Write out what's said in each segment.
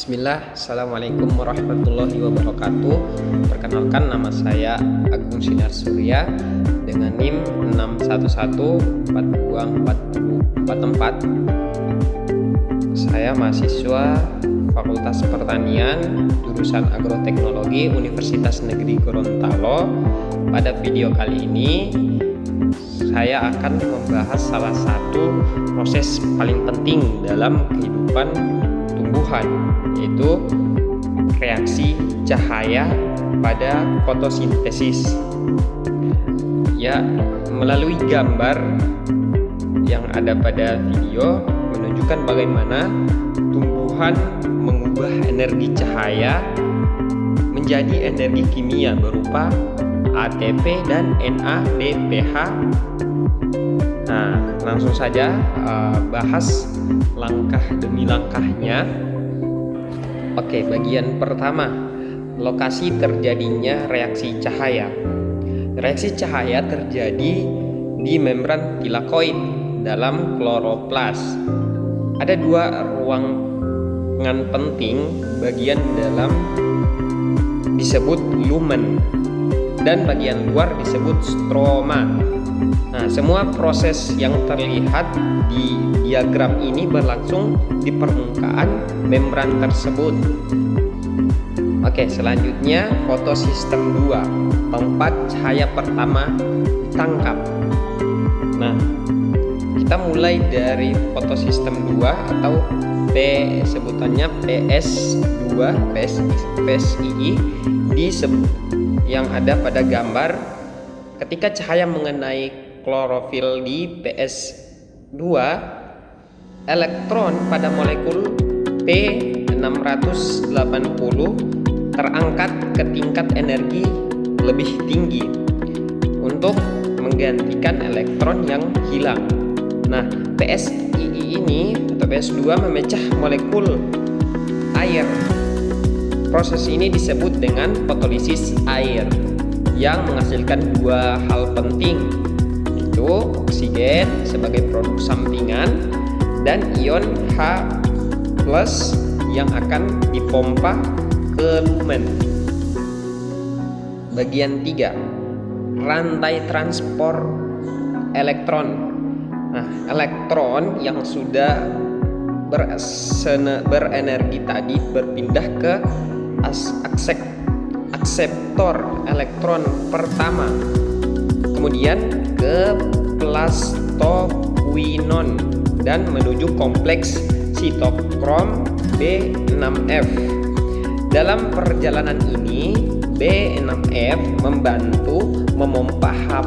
Bismillah, Assalamualaikum warahmatullahi wabarakatuh. Perkenalkan, nama saya Agung Sinar Surya dengan NIM 6114244. Saya mahasiswa Fakultas Pertanian jurusan Agroteknologi Universitas Negeri Gorontalo. Pada video kali ini saya akan membahas salah satu proses paling penting dalam kehidupan tumbuhan, yaitu reaksi cahaya pada fotosintesis. Ya, melalui gambar yang ada pada video menunjukkan bagaimana tumbuhan mengubah energi cahaya menjadi energi kimia berupa ATP dan NADPH. Nah, langsung saja bahas langkah demi langkahnya. Oke, bagian pertama, lokasi terjadinya reaksi cahaya. Reaksi cahaya terjadi di membran tilakoid dalam kloroplas. Ada dua ruangan penting bagian dalam disebut lumen dan bagian luar disebut stroma. Nah, semua proses yang terlihat di diagram ini berlangsung di permukaan membran tersebut. Oke, selanjutnya fotosistem 2, tempat cahaya pertama ditangkap. Nah, kita mulai dari fotosistem 2 atau sebutannya PS2, PSII yang ada pada gambar. Ketika cahaya mengenai klorofil di PS2, elektron pada molekul P680 terangkat ke tingkat energi lebih tinggi untuk menggantikan elektron yang hilang. Nah, PSII ini atau PS2 memecah molekul air. Proses ini disebut dengan fotolisis air yang menghasilkan dua hal penting, yaitu oksigen sebagai produk sampingan dan ion H+ yang akan dipompa ke lumen. Bagian 3, rantai transport elektron. Nah, elektron yang sudah berenergi tadi berpindah ke akseptor elektron pertama, kemudian ke plastoquinon dan menuju kompleks sitokrom B6F. Dalam perjalanan ini B6F membantu memompa H+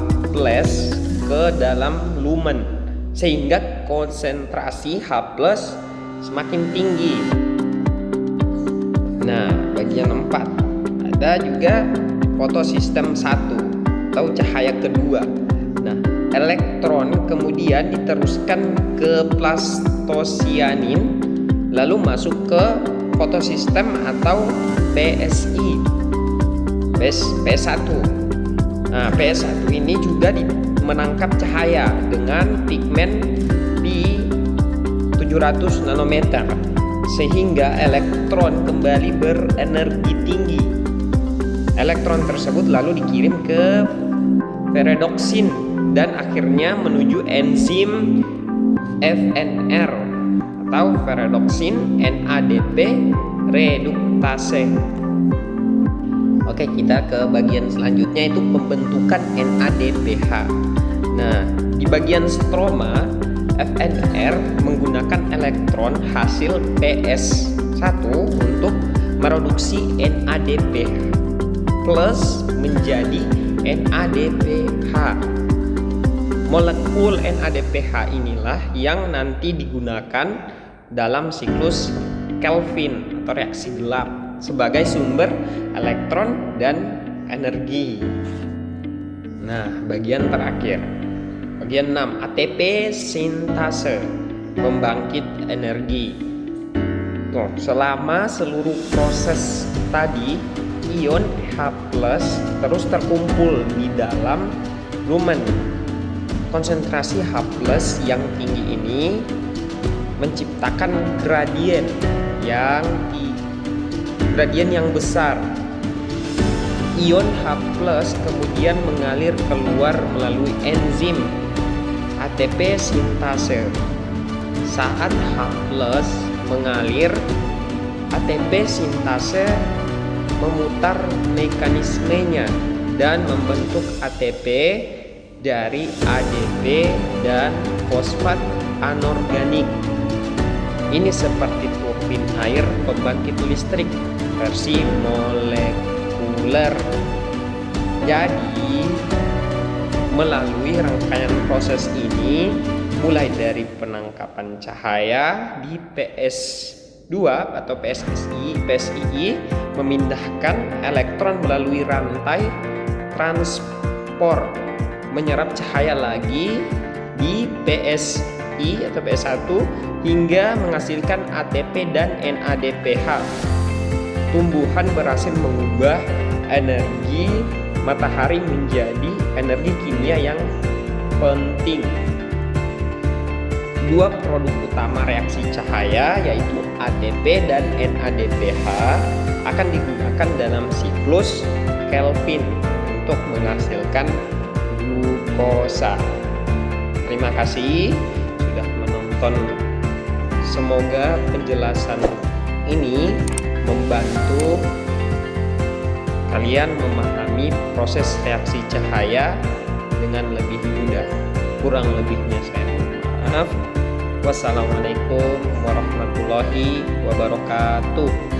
ke dalam lumen sehingga konsentrasi H+ semakin tinggi. Nah, bagian 4, ada juga fotosistem 1 atau cahaya kedua. Nah, elektron kemudian diteruskan ke plastosianin lalu masuk ke fotosistem atau PSI PS1. Nah, PS1 ini juga menangkap cahaya dengan pigmen P700 nanometer sehingga elektron kembali berenergi tinggi. Elektron tersebut lalu dikirim ke ferredoksin dan akhirnya menuju enzim FNR atau ferredoksin NADP reduktase. Oke, kita ke bagian selanjutnya, itu pembentukan NADPH. Nah, di bagian stroma, FNR menggunakan elektron hasil PS1 untuk mereduksi NADPH plus menjadi NADPH. Molekul NADPH inilah yang nanti digunakan dalam siklus Kelvin atau reaksi gelap sebagai sumber elektron dan energi. Nah, bagian terakhir, bagian 6, ATP sintase, pembangkit energi. Selama seluruh proses tadi, ion H+ terus terkumpul di dalam lumen. Konsentrasi H+ yang tinggi ini menciptakan gradien yang gradien yang besar. Ion H+ kemudian mengalir keluar melalui enzim ATP sintase. Saat H+ mengalir, ATP sintase memutar mekanismenya dan membentuk ATP dari ADP dan fosfat anorganik. Ini seperti turbin air pembangkit listrik versi molekuler. Jadi, melalui rangkaian proses ini, mulai dari penangkapan cahaya di PS2 atau PSII memindahkan elektron melalui rantai transport, menyerap cahaya lagi di PSI atau PS1 hingga menghasilkan ATP dan NADPH. Tumbuhan berhasil mengubah energi matahari menjadi energi kimia yang penting. Dua produk utama reaksi cahaya yaitu ATP dan NADPH akan digunakan dalam siklus Kelvin untuk menghasilkan glukosa. Terima kasih sudah menonton. Semoga penjelasan ini membantu kalian memahami proses reaksi cahaya dengan lebih mudah. Kurang lebihnya saya mohon maaf. Wassalamualaikum warahmatullahi wabarakatuh.